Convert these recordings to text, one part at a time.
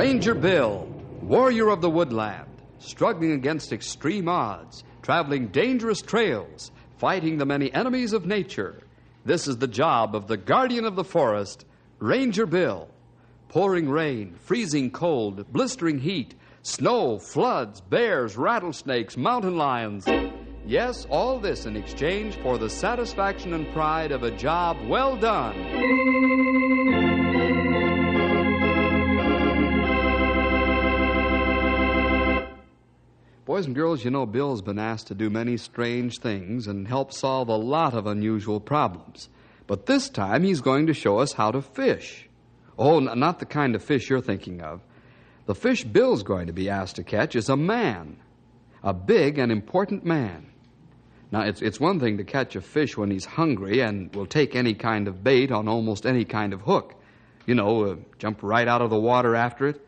Ranger Bill, warrior of the woodland, struggling against extreme odds, traveling dangerous trails, fighting the many enemies of nature. This is the job of the guardian of the forest, Ranger Bill. Pouring rain, freezing cold, blistering heat, snow, floods, bears, rattlesnakes, mountain lions. Yes, all this in exchange for the satisfaction and pride of a job well done. Boys and girls, you know Bill's been asked to do many strange things and help solve a lot of unusual problems. But this time he's going to show us how to fish. Oh, not the kind of fish you're thinking of. The fish Bill's going to be asked to catch is a man. A big and important man. Now, it's one thing to catch a fish when he's hungry and will take any kind of bait on almost any kind of hook. You know, jump right out of the water after it.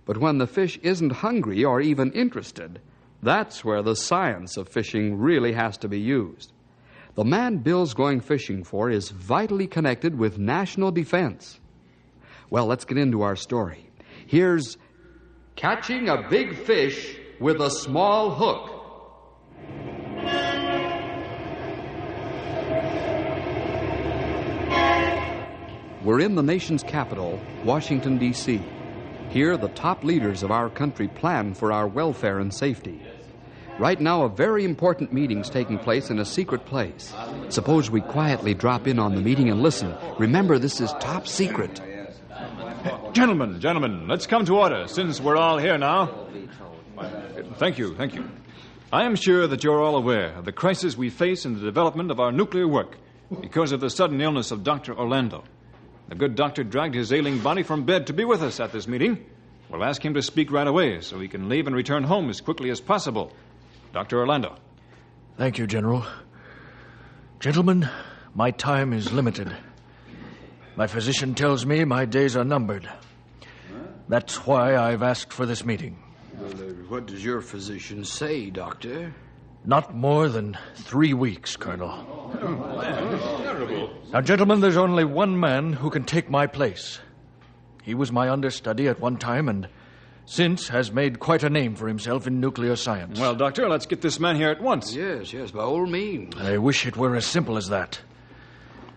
But when the fish isn't hungry or even interested, that's where the science of fishing really has to be used. The man Bill's going fishing for is vitally connected with national defense. Well, let's get into our story. Here's Catching a Big Fish with a Small Hook. We're in the nation's capital, Washington, D.C. Here, the top leaders of our country plan for our welfare and safety. Right now, a very important meeting's taking place in a secret place. Suppose we quietly drop in on the meeting and listen. Remember, this is top secret. Gentlemen, let's come to order, since we're all here now. Thank you. I am sure that you're all aware of the crisis we face in the development of our nuclear work because of the sudden illness of Dr. Orlando. The good doctor dragged his ailing body from bed to be with us at this meeting. We'll ask him to speak right away so he can leave and return home as quickly as possible. Dr. Orlando. Thank you, General. Gentlemen, my time is limited. My physician tells me my days are numbered. That's why I've asked for this meeting. Well, what does your physician say, Doctor? Not more than 3 weeks, Colonel. Now, gentlemen, there's only one man who can take my place. He was my understudy at one time and since has made quite a name for himself in nuclear science. Well, Doctor, let's get this man here at once. Yes, by all means. I wish it were as simple as that.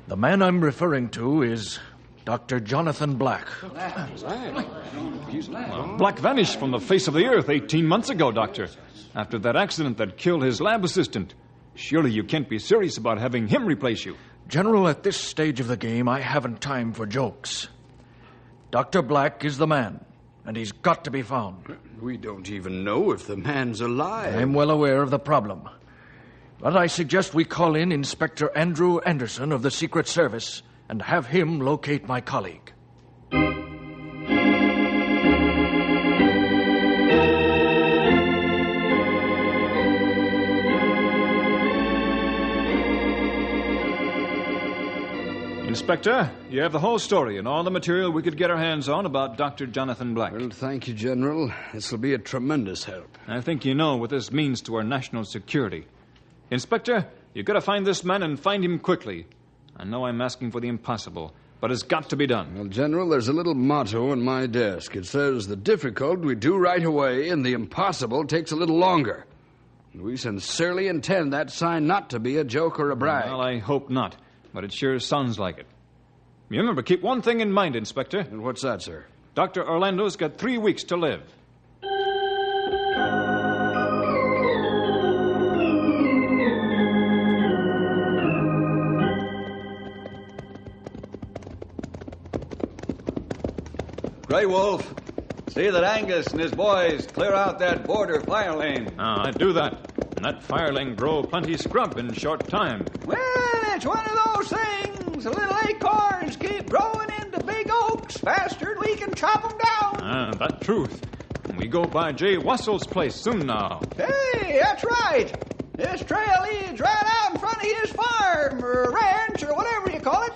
The man I'm referring to is Dr. Jonathan Blanc. Black vanished from the face of the earth 18 months ago, Doctor, after that accident that killed his lab assistant. Surely you can't be serious about having him replace you. General, at this stage of the game, I haven't time for jokes. Dr. Blanc is the man, and he's got to be found. We don't even know if the man's alive. I'm well aware of the problem. But I suggest we call in Inspector Andrew Anderson of the Secret Service and have him locate my colleague. Inspector, you have the whole story and all the material we could get our hands on about Dr. Jonathan Blanc. Well, thank you, General. This will be a tremendous help. I think you know what this means to our national security. Inspector, you've got to find this man and find him quickly. I know I'm asking for the impossible, but it's got to be done. Well, General, there's a little motto on my desk. It says, the difficult we do right away, and the impossible takes a little longer. We sincerely intend that sign not to be a joke or a brag. Well, I hope not, but it sure sounds like it. You remember, keep one thing in mind, Inspector. And what's that, sir? Dr. Orlando's got 3 weeks to live. Grey Wolf, see that Angus and his boys clear out that border fire lane. I do that. And that fire lane grow plenty scrub in short time. Well, it's one of those things. The little acorns keep growing into big oaks faster than we can chop them down. That truth. We go by Jay Wassell's place soon now. Hey, that's right. This trail leads right out in front of his farm, or ranch, or whatever you call it.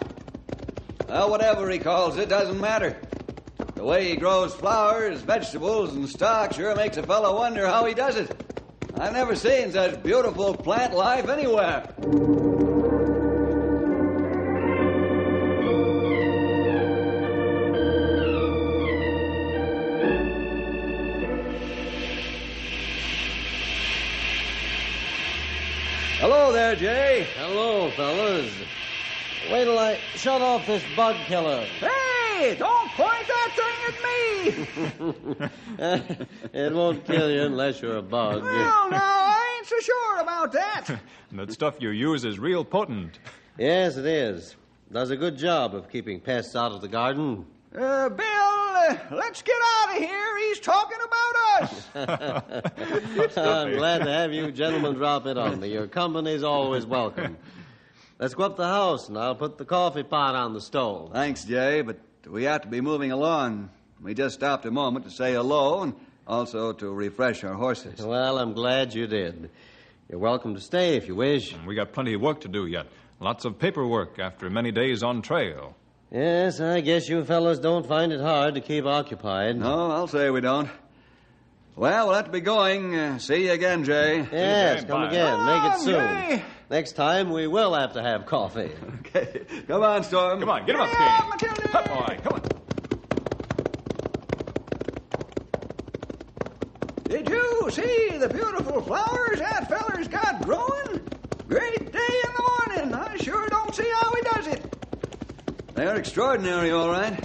Well, whatever he calls it doesn't matter. The way he grows flowers, vegetables, and stock sure makes a fellow wonder how he does it. I've never seen such beautiful plant life anywhere. there, Jay. Hello, fellas. Wait till I shut off this bug killer. Hey, don't point that thing at me. It won't kill you unless you're a bug. Well, now, I ain't so sure about that. That stuff you use is real potent. Yes, it is. Does a good job of keeping pests out of the garden. Bill, let's get out of here. He's talking about us. I'm glad to have you gentlemen drop in on me. Your company's always welcome. Let's go up the house, and I'll put the coffee pot on the stove. Thanks, Jay, but we have to be moving along. We just stopped a moment to say hello and also to refresh our horses. Well, I'm glad you did. You're welcome to stay if you wish. We got plenty of work to do yet. Lots of paperwork after many days on trail. Yes, I guess you fellows don't find it hard to keep occupied. No, I'll say we don't. Well, we'll have to be going. See you again, Jay. Yes, Jay, come bye. again. Make it soon. Jay. Next time, we will have to have coffee. Okay. Come on, Storm. Come on, get him up, Yeah, Steve. Matilda. Up, boy, come on. Did you see the beautiful flowers that feller's got growing? Great day in the morning. I sure don't see how he does it. They're extraordinary, all right.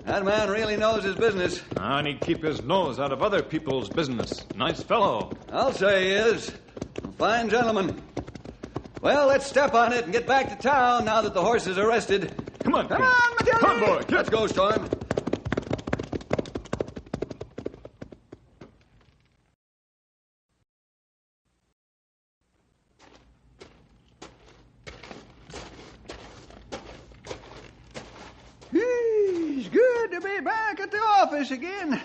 That man really knows his business. And he'd keep his nose out of other people's business. Nice fellow. I'll say he is. A fine gentleman. Well, let's step on it and get back to town now that the horses are rested. Come on, Come Pete. on, Matilda. Come on, boy. Let's go, Storm. It's good to be back at the office again.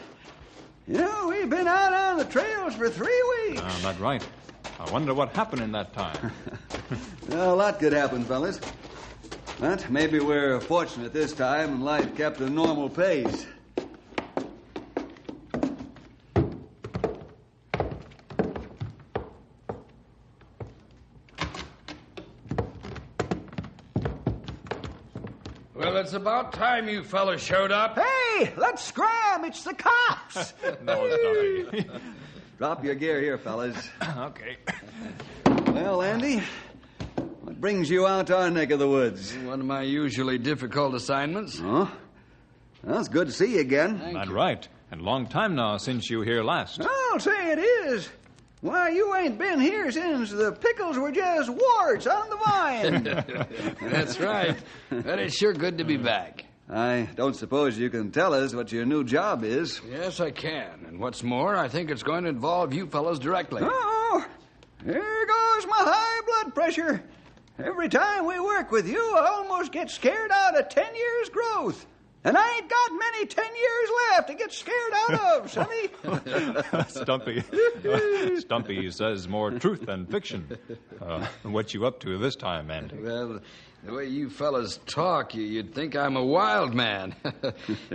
You know, we've been out on the trails for 3 weeks. That's right. I wonder what happened in that time. Well, a lot could happen, fellas. But maybe we're fortunate this time and life kept a normal pace. Well, it's about time you fellas showed up. Hey, let's scram. It's the cops. No, Stumpy. Drop your gear here, fellas. Okay. Well, Andy, what brings you out to our neck of the woods? One of my usually difficult assignments. Huh? Well, it's good to see you again. That's right. And a long time now since you were here last. I'll say it is. Why, you ain't been here since the pickles were just warts on the vine. That's right. But it's sure good to be back. I don't suppose you can tell us what your new job is. Yes, I can. And what's more, I think it's going to involve you fellows directly. Oh, here goes my high blood pressure. Every time we work with you, I almost get scared out of 10 years' growth. And I ain't got many 10 years left to get scared out of, sonny. Stumpy says more truth than fiction. What you up to this time, Andy? Well, the way you fellas talk, you'd think I'm a wild man.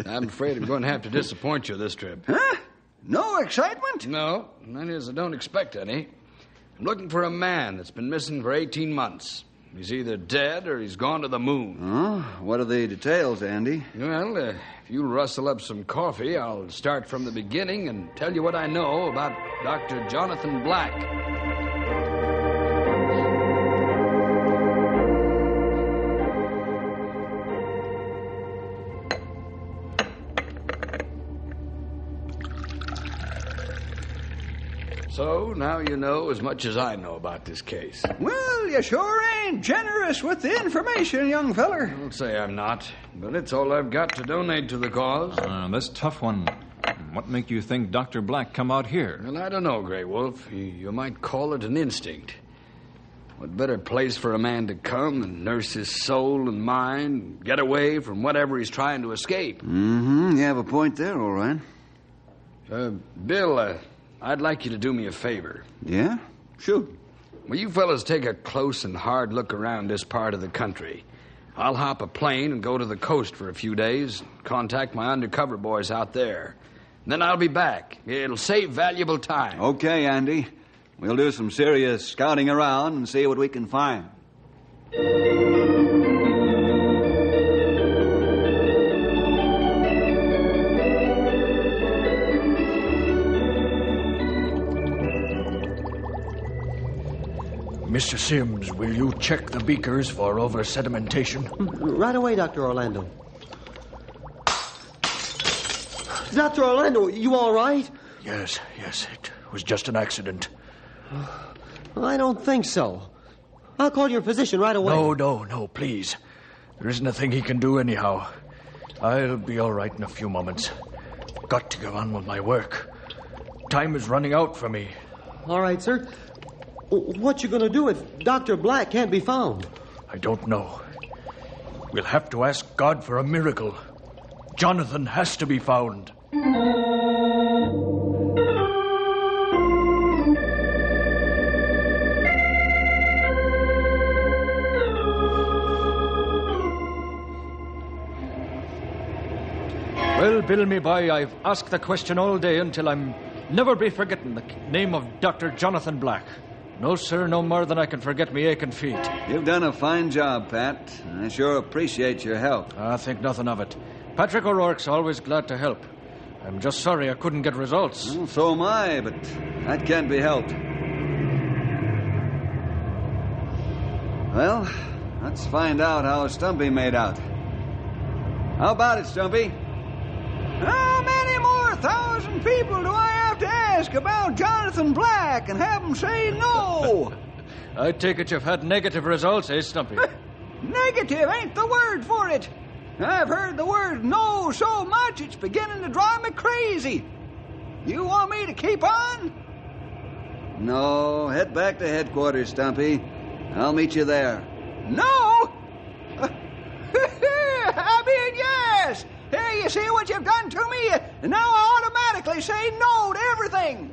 I'm afraid I'm going to have to disappoint you this trip. Huh? No excitement? No, that is, I don't expect any. I'm looking for a man that's been missing for 18 months. He's either dead or he's gone to the moon. Oh, what are the details, Andy? Well, if you'll rustle up some coffee, I'll start from the beginning and tell you what I know about Dr. Jonathan Blanc. So, now you know as much as I know about this case. Well, you sure ain't generous with the information, young feller. Don't say I'm not, but it's all I've got to donate to the cause. This tough one. What make you think Dr. Black come out here? Well, I don't know, Grey Wolf. You might call it an instinct. What better place for a man to come and nurse his soul and mind, get away from whatever he's trying to escape? Mm-hmm. You have a point there, all right. Bill, I'd like you to do me a favor. Yeah? Shoot. Will you fellas take a close and hard look around this part of the country? I'll hop a plane and go to the coast for a few days, contact my undercover boys out there. Then I'll be back. It'll save valuable time. Okay, Andy. We'll do some serious scouting around and see what we can find. Mr. Sims, will you check the beakers for over-sedimentation? Right away, Dr. Orlando. Dr. Orlando, you all right? Yes, it was just an accident. I don't think so. I'll call your physician right away. No, please. There isn't a thing he can do anyhow. I'll be all right in a few moments. Got to go on with my work. Time is running out for me. All right, sir. What you gonna do if Dr. Black can't be found? I don't know. We'll have to ask God for a miracle. Jonathan has to be found. Well, Bill, me boy, I've asked the question all day until I'm never be forgetting the name of Dr. Jonathan Black. No, sir, no more than I can forget me aching feet. You've done a fine job, Pat. I sure appreciate your help. I think nothing of it. Patrick O'Rourke's always glad to help. I'm just sorry I couldn't get results. Well, so am I, but that can't be helped. Well, let's find out how Stumpy made out. How about it, Stumpy? How many more thousand people do I have to ask about Jonathan Black and have them say no? I take it you've had negative results, eh, Stumpy? Negative ain't the word for it. I've heard the word no so much it's beginning to drive me crazy. You want me to keep on? No, head back to headquarters, Stumpy. I'll meet you there. No? I mean, yes. Here, you see what you've done to me? And now I automatically say no to everything.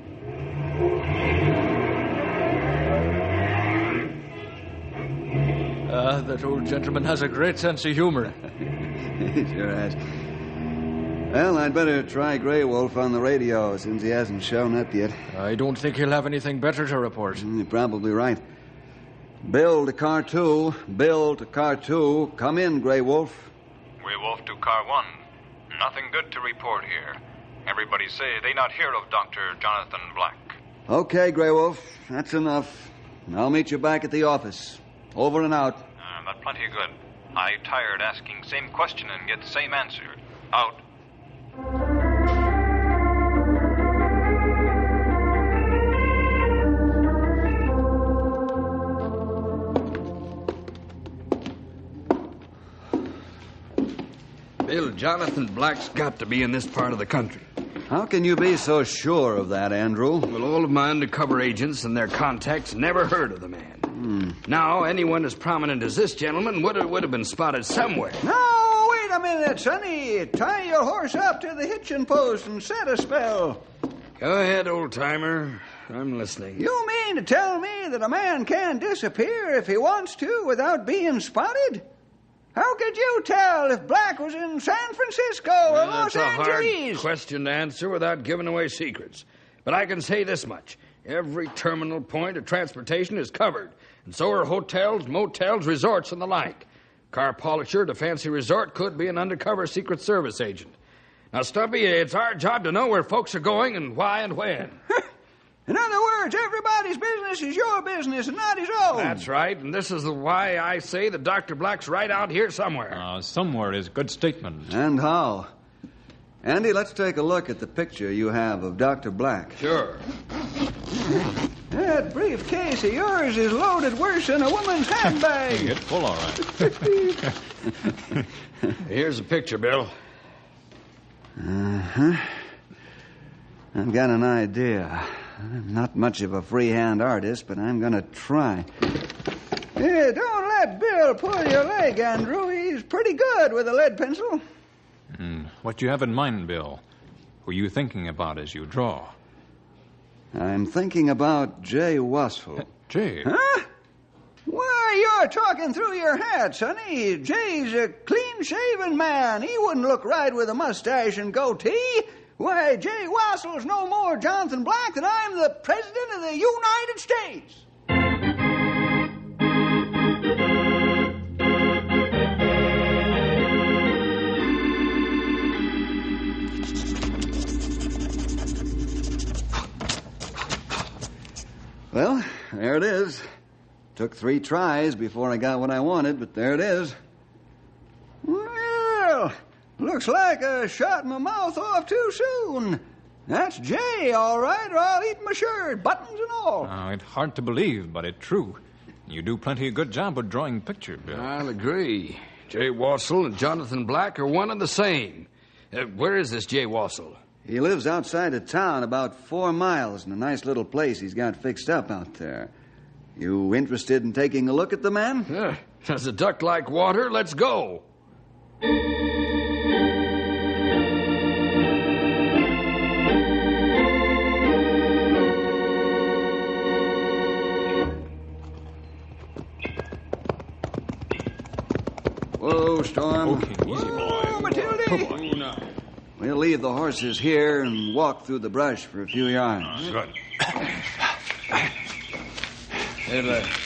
That old gentleman has a great sense of humor. He sure has. Well, I'd better try Grey Wolf on the radio since he hasn't shown up yet. I don't think he'll have anything better to report. You're probably right. Bill to Car 2. Bill to Car 2. Come in, Grey Wolf. Grey Wolf to Car 1. Nothing good to report here. Everybody say they not hear of Dr. Jonathan Black. Okay, Grey Wolf. That's enough. I'll meet you back at the office. Over and out. But plenty good. I tired asking same question and get same answer. Out. Bill, Jonathan Black's got to be in this part of the country. How can you be so sure of that, Andrew? Well, all of my undercover agents and their contacts never heard of the man. Now, anyone as prominent as this gentleman would have been spotted somewhere. No, wait a minute, Sonny. Tie your horse up to the hitching post and set a spell. Go ahead, old-timer. I'm listening. You mean to tell me that a man can disappear if he wants to without being spotted? How could you tell if Black was in San Francisco or Los Angeles? That's a hard question to answer without giving away secrets. But I can say this much. Every terminal point of transportation is covered, and so are hotels, motels, resorts, and the like. Car polisher at a fancy resort could be an undercover Secret Service agent. Now, Stumpy, it's our job to know where folks are going and why and when. In other words, everybody's business is your business and not his own. That's right, and this is why I say that Dr. Black's right out here somewhere. Somewhere is a good statement. And how? Andy, let's take a look at the picture you have of Dr. Black. Sure. That briefcase of yours is loaded worse than a woman's handbag. It's full, all right. Here's a picture, Bill. Uh-huh. I've got an idea. I'm not much of a freehand artist, but I'm going to try. Hey, don't let Bill pull your leg, Andrew. He's pretty good with a lead pencil. What you have in mind, Bill? Who are you thinking about as you draw? I'm thinking about Jay Wassel. Jay? Huh? Why, you're talking through your hat, Sonny. Jay's a clean-shaven man. He wouldn't look right with a mustache and goatee. Why, Jay Wassel's no more Jonathan Black than I'm the President of the United States. Well, there it is. Took 3 tries before I got what I wanted, but there it is. Well, looks like I shot my mouth off too soon. That's Jay, all right, or I'll eat my shirt, buttons and all. It's hard to believe, but it's true. You do plenty of good job of drawing picture, Bill. I'll agree. Jay Wassell and Jonathan Blanc are one and the same. Where is this Jay Wassell? He lives outside of town about 4 miles in a nice little place he's got fixed up out there. You interested in taking a look at the man? Does a duck like water? Let's go. Whoa, Storm. Okay, easy, boy. Whoa, Matilda. Come on, now. We'll leave the horses here and walk through the brush for a few yards. Good.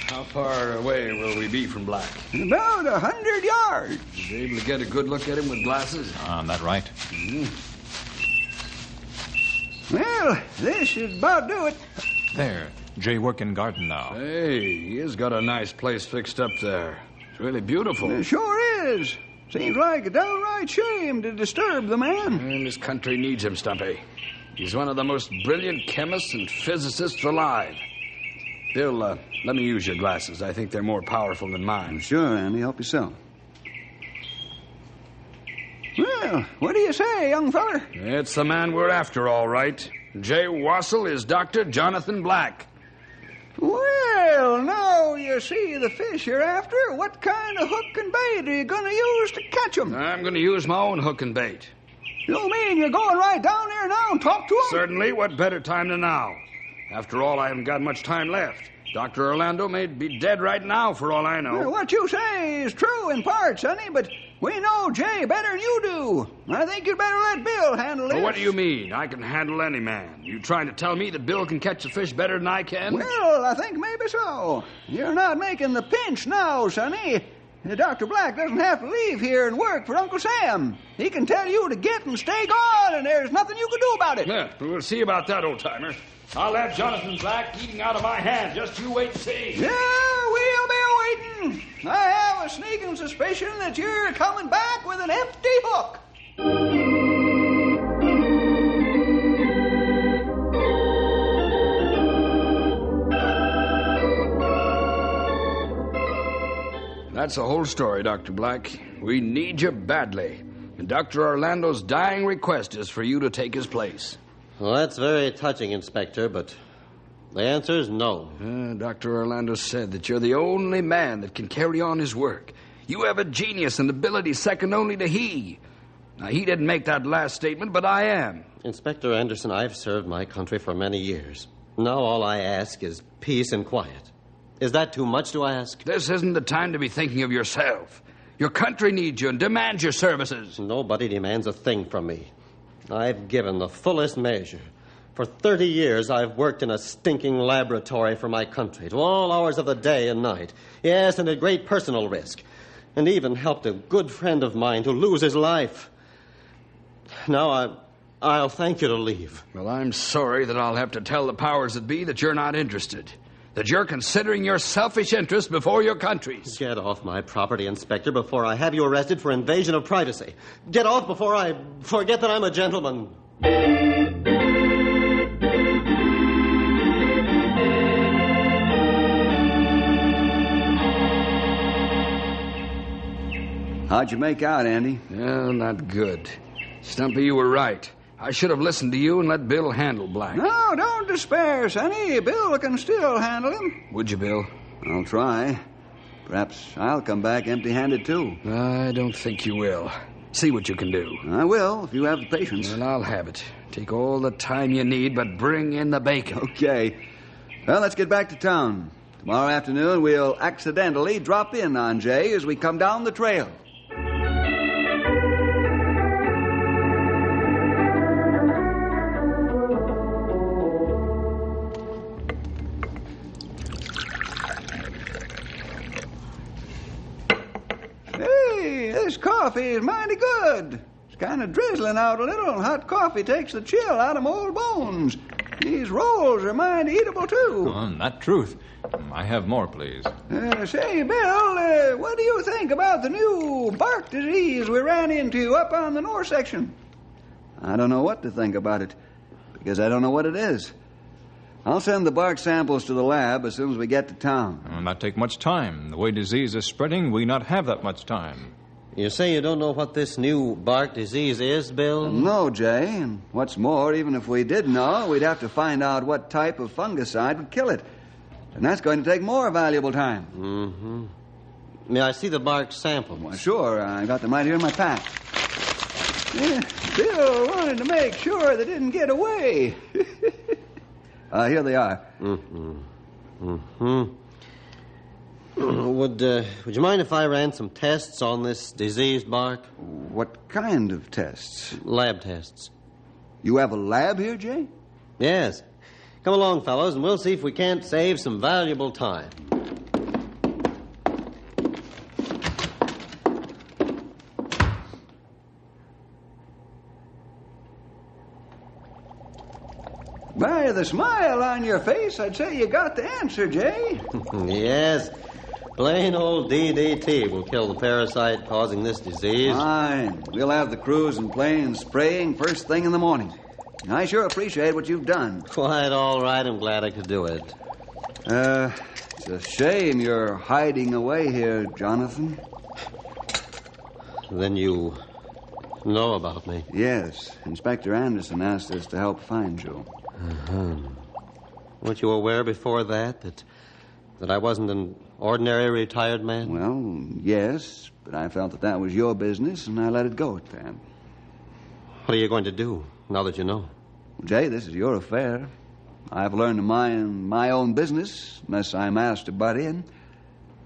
How far away will we be from Black? About 100 yards. Is you able to get a good look at him with glasses? That right? Well, this should about do it. There. Jay working garden now. Hey, he has got a nice place fixed up there. It's really beautiful. It sure is. Seems like a downright shame to disturb the man. And this country needs him, Stumpy. He's one of the most brilliant chemists and physicists alive. Bill, let me use your glasses. I think they're more powerful than mine. Sure, Andy. Help yourself. Well, what do you say, young feller? It's the man we're after, all right. Jay Wassell is Dr. Jonathan Blanc. Well, now you see the fish you're after. What kind of hook and bait are you going to use to catch 'em? I'm going to use my own hook and bait. You mean you're going right down there now and talk to 'em? Certainly. What better time than now? After all, I haven't got much time left. Dr. Orlando may be dead right now, for all I know. Well, what you say is true in part, sonny, but we know Jay better than you do. I think you'd better let Bill handle it. Well, what do you mean? I can handle any man. You trying to tell me that Bill can catch a fish better than I can? Well, I think maybe so. You're not making the pinch now, sonny. Dr. Black doesn't have to leave here and work for Uncle Sam. He can tell you to get and stay gone, and there's nothing you can do about it. Yeah, we'll see about that, old-timer. I'll have Jonathan Black eating out of my hand. Just you wait and see. Yeah, we'll be waiting. I have a sneaking suspicion that you're coming back with an empty hook. That's the whole story, Dr. Black. We need you badly. And Dr. Orlando's dying request is for you to take his place. Well, that's very touching, Inspector, but the answer is no. Dr. Orlando said that you're the only man that can carry on his work. You have a genius and ability second only to he. Now, he didn't make that last statement, but I am. Inspector Anderson, I've served my country for many years. Now all I ask is peace and quiet. Is that too much to ask? This isn't the time to be thinking of yourself. Your country needs you and demands your services. Nobody demands a thing from me. I've given the fullest measure. For 30 years, I've worked in a stinking laboratory for my country, to all hours of the day and night. Yes, and at great personal risk. And even helped a good friend of mine to lose his life. Now I'll thank you to leave. Well, I'm sorry that I'll have to tell the powers that be that you're not interested. That you're considering your selfish interest before your country's. Get off my property, Inspector, before I have you arrested for invasion of privacy. Get off before I forget that I'm a gentleman. How'd you make out, Andy? Well, not good. Stumpy, you were right. I should have listened to you and let Bill handle Black. No, don't despair, sonny. Bill can still handle him. Would you, Bill? I'll try. Perhaps I'll come back empty-handed, too. I don't think you will. See what you can do. I will, if you have the patience. Well, I'll have it. Take all the time you need, but bring in the bacon. Okay. Well, let's get back to town. Tomorrow afternoon, we'll accidentally drop in on Jay as we come down the trail. This coffee is mighty good. It's kind of drizzling out a little, and hot coffee takes the chill out of my old bones. These rolls are mighty eatable, too. That truth. I have more, please. Say, Bill, what do you think about the new bark disease we ran into up on the north section? I don't know what to think about it, because I don't know what it is. I'll send the bark samples to the lab as soon as we get to town. It will not take much time. The way disease is spreading, we not have that much time. You say you don't know what this new bark disease is, Bill? No, Jay. And what's more, even if we did know, we'd have to find out what type of fungicide would kill it. And that's going to take more valuable time. Mm-hmm. May I see the bark samples? Well, sure. I got them right here in my pack. Yeah, Bill wanted to make sure they didn't get away. Here they are. Would you mind if I ran some tests on this diseased bark? What kind of tests? Lab tests. You have a lab here, Jay? Yes. Come along, fellows, and we'll see if we can't save some valuable time. By the smile on your face, I'd say you got the answer, Jay. Yes. Plain old DDT will kill the parasite causing this disease. Fine. We'll have the crews and planes spraying first thing in the morning. I sure appreciate what you've done. Quite all right. I'm glad I could do it. It's a shame you're hiding away here, Jonathan. Then you know about me? Yes. Inspector Anderson asked us to help find you. Uh-huh. Weren't you aware before that I wasn't an ordinary retired man? Well, yes, but I felt that was your business, and I let it go at that. What are you going to do now that you know? Jay, this is your affair. I've learned to mind my own business unless I'm asked to butt in.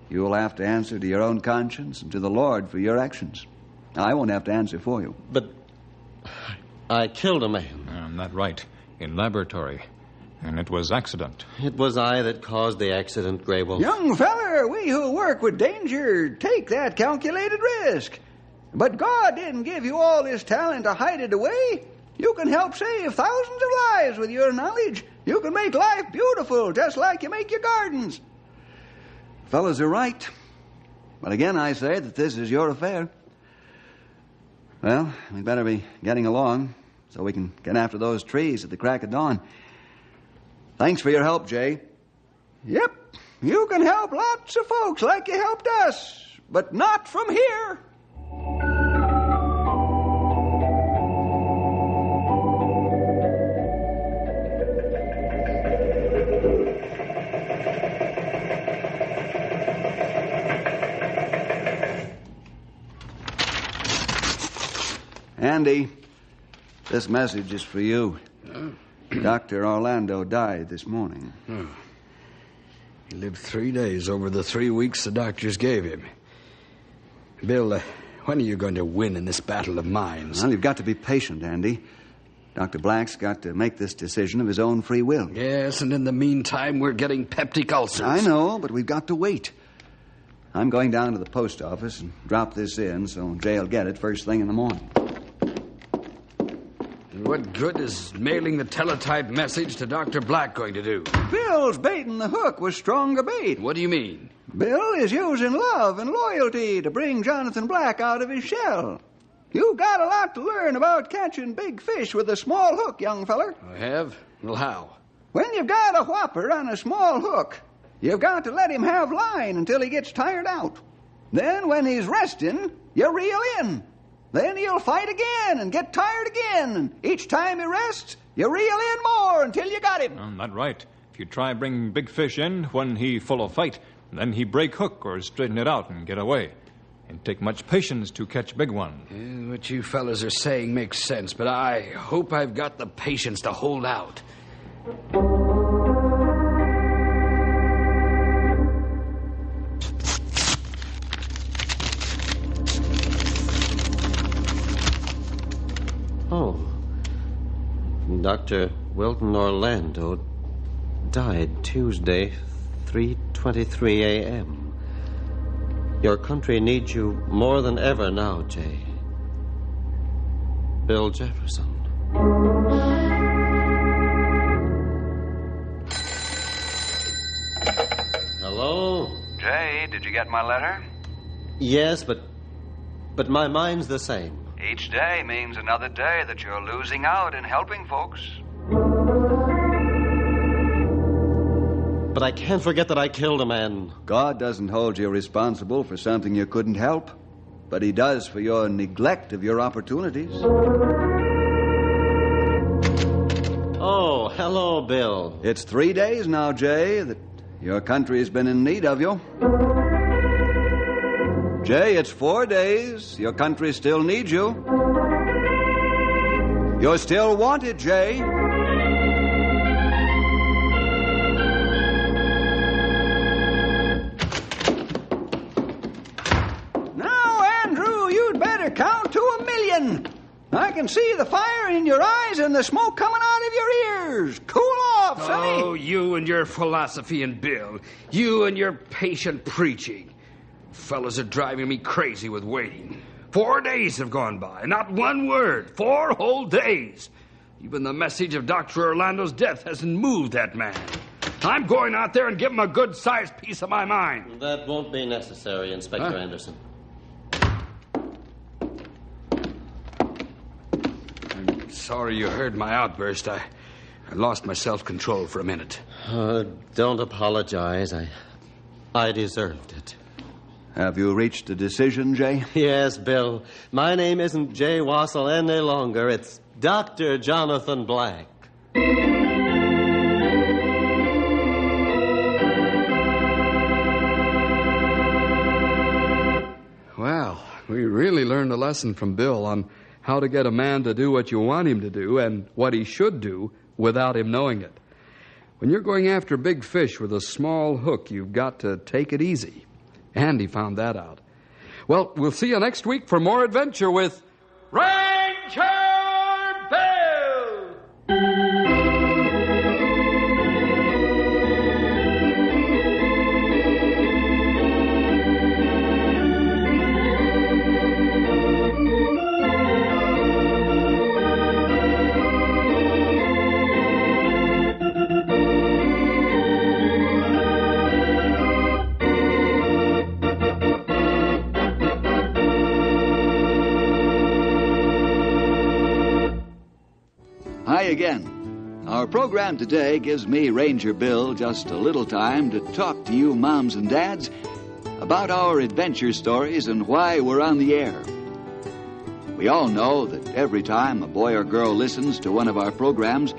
You'll have to answer to your own conscience and to the Lord for your actions. I won't have to answer for you. But I killed a man. That's right. In laboratory. And it was accident. It was I that caused the accident, Grey Wolf. Young feller, we who work with danger take that calculated risk. But God didn't give you all this talent to hide it away. You can help save thousands of lives with your knowledge. You can make life beautiful, just like you make your gardens. Fellas are right. But again, I say that this is your affair. Well, we'd better be getting along so we can get after those trees at the crack of dawn. Thanks for your help, Jay. Yep, you can help lots of folks like you helped us, but not from here. Andy, this message is for you. Dr. Orlando died this morning. He lived 3 days over the 3 weeks the doctors gave him. Bill, when are you going to win in this battle of minds? Well, you've got to be patient, Andy. Dr. Black's got to make this decision of his own free will. Yes, and in the meantime, we're getting peptic ulcers. I know, but we've got to wait. I'm going down to the post office and drop this in so Jay'll get it first thing in the morning. What good is mailing the teletype message to Dr. Black going to do? Bill's baiting the hook with stronger bait. What do you mean? Bill is using love and loyalty to bring Jonathan Black out of his shell. You've got a lot to learn about catching big fish with a small hook, young feller. I have? Well, how? When you've got a whopper on a small hook, you've got to let him have line until he gets tired out. Then when he's resting, you reel in. Then he'll fight again and get tired again. And each time he rests, you reel in more until you got him. That's right. If you try bring big fish in when he full of fight, then he break hook or straighten it out and get away. It take much patience to catch big one. Yeah, what you fellas are saying makes sense, but I hope I've got the patience to hold out. Oh. Dr. Wilton Orlando died Tuesday, 3:23 a.m. Your country needs you more than ever now, Jay. Bill Jefferson. Hello? Jay, did you get my letter? Yes, but my mind's the same. Each day means another day that you're losing out in helping folks. But I can't forget that I killed a man. God doesn't hold you responsible for something you couldn't help, but He does for your neglect of your opportunities. Oh, hello, Bill. It's 3 days now, Jay, that your country's been in need of you. Jay, it's 4 days. Your country still needs you. You're still wanted, Jay. Now, Andrew, you'd better count to 1,000,000. I can see the fire in your eyes and the smoke coming out of your ears. Cool off, sonny. Oh, you and your philosophy and Bill. You and your patient preaching. Fellas are driving me crazy with waiting. 4 days have gone by, not one word. 4 whole days. Even the message of Dr. Orlando's death hasn't moved that man. I'm going out there and give him a good-sized piece of my mind. That won't be necessary, Inspector Anderson. I'm sorry you heard my outburst. I lost my self-control for a minute. Don't apologize. I deserved it. Have you reached a decision, Jay? Yes, Bill. My name isn't Jay Wassell any longer. It's Dr. Jonathan Blanc. Well, we really learned a lesson from Bill on how to get a man to do what you want him to do and what he should do without him knowing it. When you're going after big fish with a small hook, you've got to take it easy. And he found that out. Well, we'll see you next week for more adventure with Ranger Bill! Hi again. Our program today gives me, Ranger Bill, just a little time to talk to you moms and dads about our adventure stories and why we're on the air. We all know that every time a boy or girl listens to one of our programs,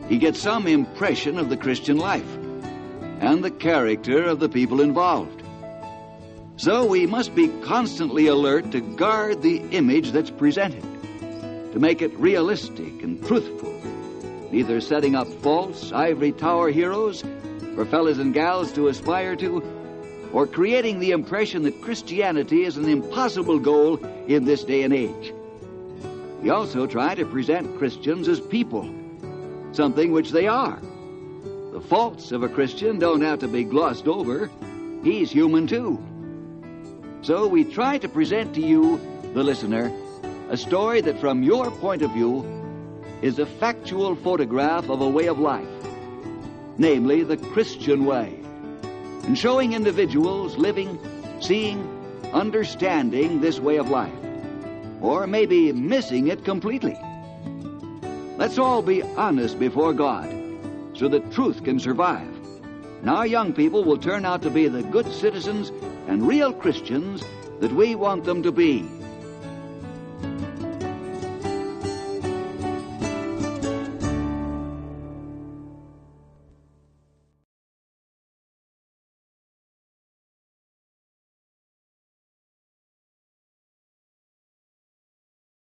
he gets some impression of the Christian life and the character of the people involved. So we must be constantly alert to guard the image that's presented, to make it realistic and truthful, neither setting up false ivory tower heroes for fellas and gals to aspire to, or creating the impression that Christianity is an impossible goal in this day and age. We also try to present Christians as people, something which they are. The faults of a Christian don't have to be glossed over. He's human too. So we try to present to you, the listener, a story that from your point of view is a factual photograph of a way of life, namely the Christian way, and showing individuals living, seeing, understanding this way of life, or maybe missing it completely. Let's all be honest before God so that truth can survive. And our young people will turn out to be the good citizens and real Christians that we want them to be.